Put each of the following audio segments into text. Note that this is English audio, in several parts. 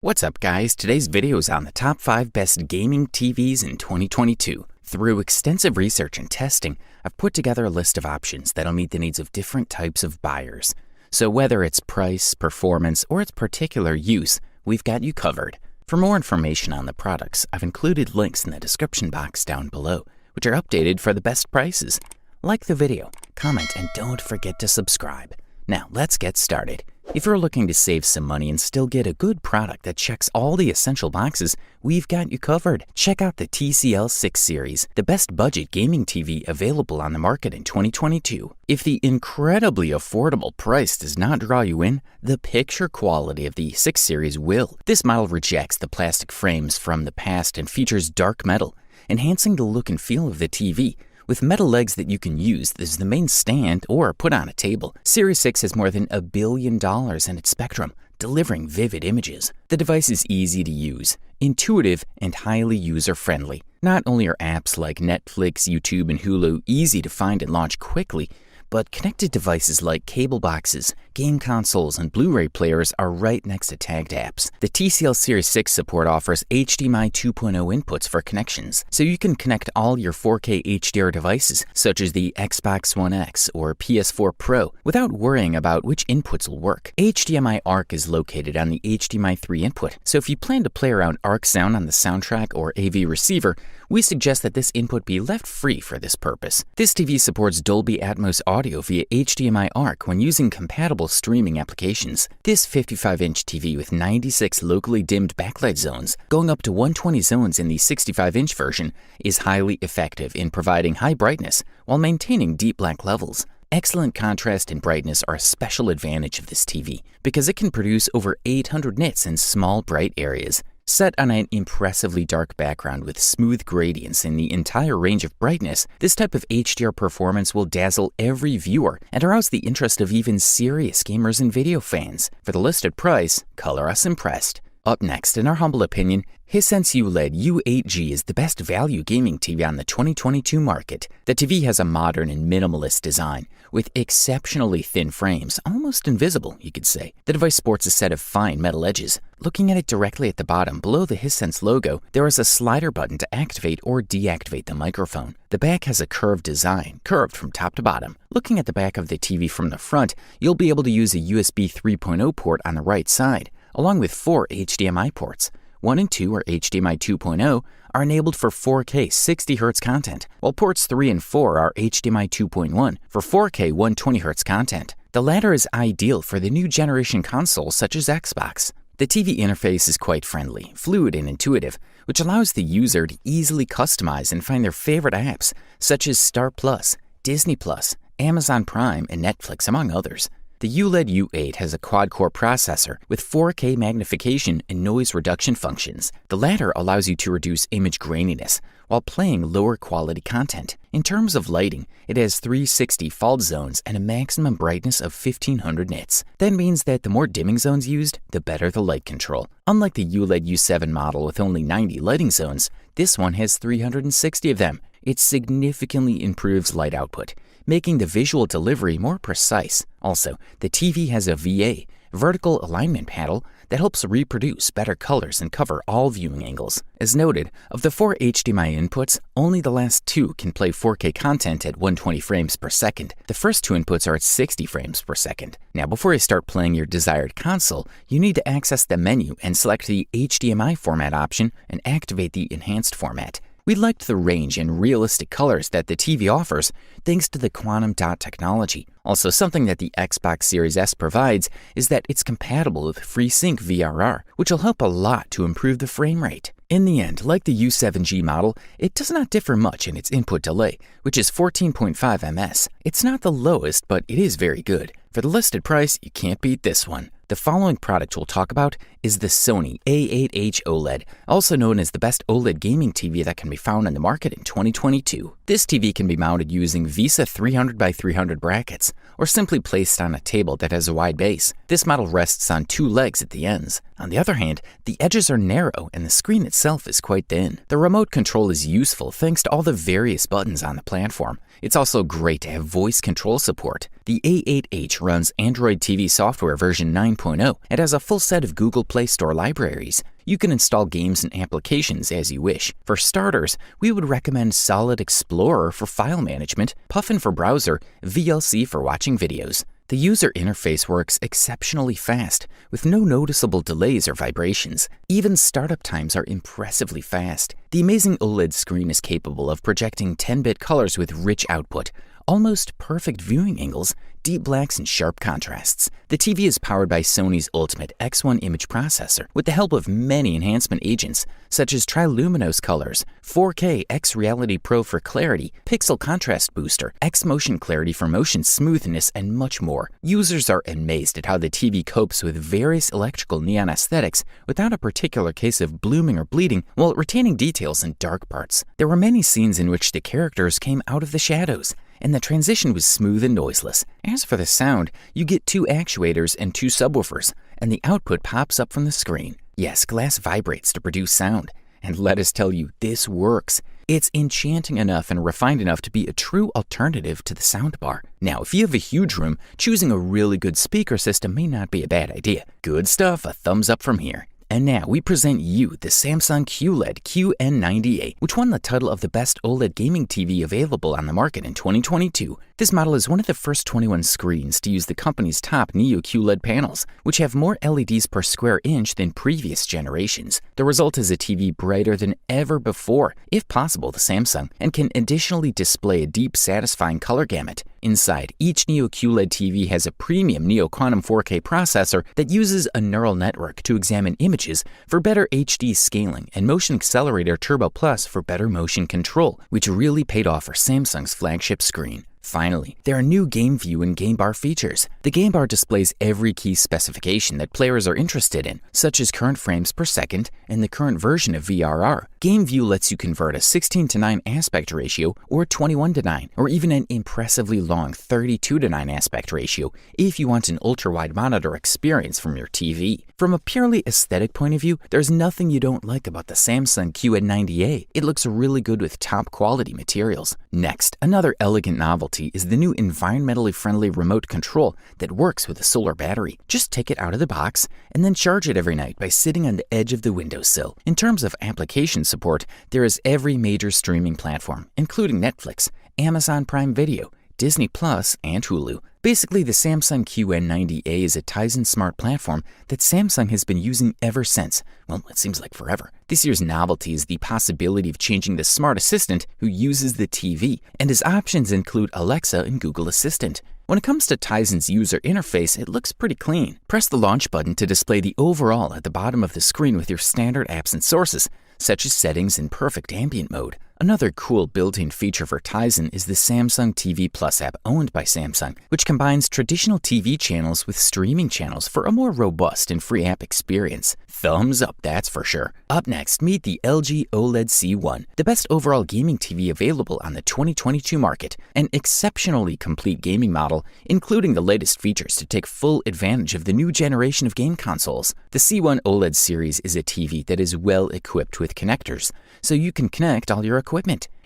What's up guys, today's video is on the top 5 best gaming TVs in 2022. Through extensive research and testing, I've put together a list of options that'll meet the needs of different types of buyers. So whether it's price, performance, or its particular use, we've got you covered. For more information on the products, I've included links in the description box down below, which are updated for the best prices. Like the video, comment, and don't forget to subscribe. Now let's get started. If you're looking to save some money and still get a good product that checks all the essential boxes, we've got you covered. Check out the TCL 6 series, the best budget gaming TV available on the market in 2022. If the incredibly affordable price does not draw you in, the picture quality of the 6 series will. This model rejects the plastic frames from the past and features dark metal, enhancing the look and feel of the TV. With metal legs that you can use as the main stand or put on a table, Series 6 has more than $1 billion in its spectrum, delivering vivid images. The device is easy to use, intuitive, and highly user-friendly. Not only are apps like Netflix, YouTube, and Hulu easy to find and launch quickly, but connected devices like cable boxes, game consoles, and Blu-ray players are right next to tagged apps. The TCL Series 6 support offers HDMI 2.0 inputs for connections, so you can connect all your 4K HDR devices, such as the Xbox One X or PS4 Pro, without worrying about which inputs will work. HDMI ARC is located on the HDMI 3 input, so if you plan to play around ARC sound on the soundtrack or AV receiver, we suggest that this input be left free for this purpose. This TV supports Dolby Atmos audio via HDMI ARC when using compatible streaming applications. This 55-inch TV with 96 locally dimmed backlight zones, going up to 120 zones in the 65-inch version, is highly effective in providing high brightness while maintaining deep black levels. Excellent contrast and brightness are a special advantage of this TV because it can produce over 800 nits in small, bright areas. Set on an impressively dark background with smooth gradients in the entire range of brightness, this type of HDR performance will dazzle every viewer and arouse the interest of even serious gamers and video fans. For the listed price, color us impressed. Up next, in our humble opinion, Hisense ULED U8G is the best value gaming TV on the 2022 market. The TV has a modern and minimalist design, with exceptionally thin frames, almost invisible, you could say. The device sports a set of fine metal edges. Looking at it directly at the bottom, below the Hisense logo, there is a slider button to activate or deactivate the microphone. The back has a curved design, curved from top to bottom. Looking at the back of the TV from the front, you'll be able to use a USB 3.0 port on the right side, along with 4 HDMI ports. 1 and 2, or HDMI 2.0, are enabled for 4K 60Hz content, while ports 3 and 4 are HDMI 2.1 for 4K 120Hz content. The latter is ideal for the new generation consoles such as Xbox. The TV interface is quite friendly, fluid, and intuitive, which allows the user to easily customize and find their favorite apps such as Star Plus, Disney Plus, Amazon Prime, and Netflix, among others. The ULED U8 has a quad-core processor with 4K magnification and noise reduction functions. The latter allows you to reduce image graininess while playing lower quality content. In terms of lighting, it has 360 fault zones and a maximum brightness of 1500 nits. That means that the more dimming zones used, the better the light control. Unlike the ULED U7 model with only 90 lighting zones, this one has 360 of them. It significantly improves light output, making the visual delivery more precise. Also, the TV has a VA, vertical alignment panel, that helps reproduce better colors and cover all viewing angles. As noted, of the 4 HDMI inputs, only the last 2 can play 4K content at 120 frames per second. The first 2 inputs are at 60 frames per second. Now, before you start playing your desired console, you need to access the menu and select the HDMI format option and activate the enhanced format. We liked the range and realistic colors that the TV offers thanks to the quantum dot technology. Also, something that the Xbox Series S provides is that it's compatible with FreeSync VRR, which will help a lot to improve the frame rate. In the end, like the U7G model, it does not differ much in its input delay, which is 14.5 ms. It's not the lowest, but it is very good. For the listed price, you can't beat this one. The following product we'll talk about is the Sony A8H OLED, also known as the best OLED gaming TV that can be found on the market in 2022. This TV can be mounted using VESA 300x300 brackets, or simply placed on a table that has a wide base. This model rests on 2 legs at the ends. On the other hand, the edges are narrow and the screen itself is quite thin. The remote control is useful thanks to all the various buttons on the platform. It's also great to have voice control support. The A8H runs Android TV software version 9.0 and has a full set of Google Play Store libraries. You can install games and applications as you wish. For starters, we would recommend Solid Explorer for file management, Puffin for browser, VLC for watching videos. The user interface works exceptionally fast, with no noticeable delays or vibrations. Even startup times are impressively fast. The amazing OLED screen is capable of projecting 10-bit colors with rich output, almost perfect viewing angles, deep blacks, and sharp contrasts. The TV is powered by Sony's ultimate X1 image processor with the help of many enhancement agents, such as Triluminous Colors, 4K X Reality Pro for clarity, Pixel Contrast Booster, X Motion Clarity for motion smoothness, and much more. Users are amazed at how the TV copes with various electrical neon aesthetics without a particular case of blooming or bleeding, while retaining details in dark parts. There were many scenes in which the characters came out of the shadows, and the transition was smooth and noiseless. As for the sound, you get 2 actuators and 2 subwoofers, and the output pops up from the screen. Yes, glass vibrates to produce sound, and let us tell you, this works. It's enchanting enough and refined enough to be a true alternative to the soundbar. Now, if you have a huge room, choosing a really good speaker system may not be a bad idea. Good stuff, a thumbs up from here. And now we present you the Samsung QLED QN90A, which won the title of the best OLED gaming TV available on the market in 2022. This model is one of the first 21 screens to use the company's top Neo QLED panels, which have more LEDs per square inch than previous generations. The result is a TV brighter than ever before, if possible the Samsung, and can additionally display a deep, satisfying color gamut. Inside, each Neo QLED TV has a premium Neo Quantum 4K processor that uses a neural network to examine images for better HD scaling and Motion Accelerator Turbo Plus for better motion control, which really paid off for Samsung's flagship screen. Finally, there are new Game View and Game Bar features. The Game Bar displays every key specification that players are interested in, such as current frames per second and the current version of VRR. Game View lets you convert a 16:9 aspect ratio or 21:9, or even an impressively long 32:9 aspect ratio if you want an ultra-wide monitor experience from your TV. From a purely aesthetic point of view, there's nothing you don't like about the Samsung QN90A. It looks really good with top quality materials. Next, another elegant novelty is the new environmentally friendly remote control that works with a solar battery. Just take it out of the box and then charge it every night by sitting on the edge of the windowsill. In terms of application support, there is every major streaming platform, including Netflix, Amazon Prime Video, Disney Plus, and Hulu. Basically, the Samsung QN90A is a Tizen smart platform that Samsung has been using ever since, well, it seems like forever. This year's novelty is the possibility of changing the smart assistant who uses the TV, and his options include Alexa and Google Assistant. When it comes to Tizen's user interface, it looks pretty clean. Press the launch button to display the overall at the bottom of the screen with your standard apps and sources, such as settings in perfect ambient mode. Another cool built-in feature for Tizen is the Samsung TV Plus app owned by Samsung, which combines traditional TV channels with streaming channels for a more robust and free app experience. Thumbs up, that's for sure. Up next, meet the LG OLED C1, the best overall gaming TV available on the 2022 market. An exceptionally complete gaming model, including the latest features to take full advantage of the new generation of game consoles. The C1 OLED series is a TV that is well equipped with connectors, so you can connect all your equipment.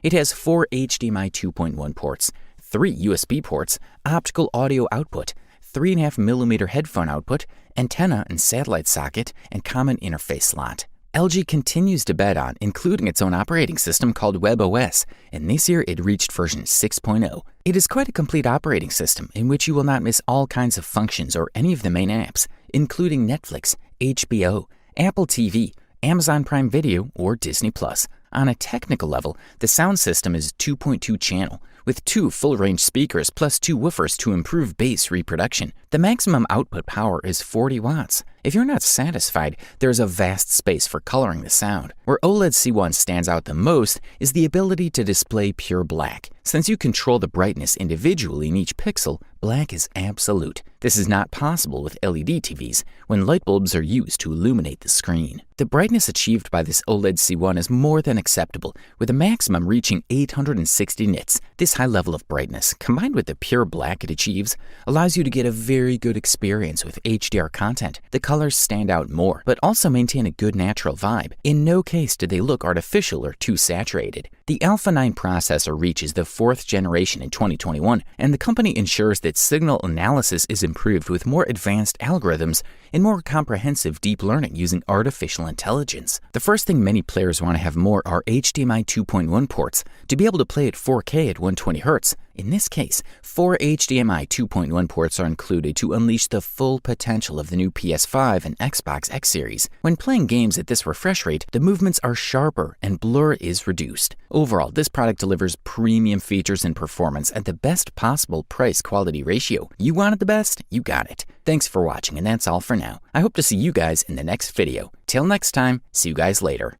It has 4 HDMI 2.1 ports, 3 USB ports, optical audio output, 3.5mm headphone output, antenna and satellite socket, and common interface slot. LG continues to bet on including its own operating system called WebOS, and this year it reached version 6.0. It is quite a complete operating system in which you will not miss all kinds of functions or any of the main apps, including Netflix, HBO, Apple TV, Amazon Prime Video, or Disney Plus. On a technical level, the sound system is 2.2 channel, with 2 full-range speakers plus 2 woofers to improve bass reproduction. The maximum output power is 40 watts. If you're not satisfied, there's a vast space for coloring the sound. Where OLED C1 stands out the most is the ability to display pure black. Since you control the brightness individually in each pixel, black is absolute. This is not possible with LED TVs, when light bulbs are used to illuminate the screen. The brightness achieved by this OLED C1 is more than acceptable, with a maximum reaching 860 nits. This high level of brightness, combined with the pure black it achieves, allows you to get a very good experience with HDR content. The color colors stand out more, but also maintain a good natural vibe. In no case do they look artificial or too saturated. The Alpha 9 processor reaches the 4th generation in 2021, and the company ensures that signal analysis is improved with more advanced algorithms and more comprehensive deep learning using artificial intelligence. The first thing many players want to have more are HDMI 2.1 ports to be able to play at 4K at 120Hz. In this case, 4 HDMI 2.1 ports are included to unleash the full potential of the new PS5 and Xbox X Series. When playing games at this refresh rate, the movements are sharper and blur is reduced. Overall, this product delivers premium features and performance at the best possible price-quality ratio. You wanted the best? You got it. Thanks for watching, and that's all for now. I hope to see you guys in the next video. Till next time, see you guys later.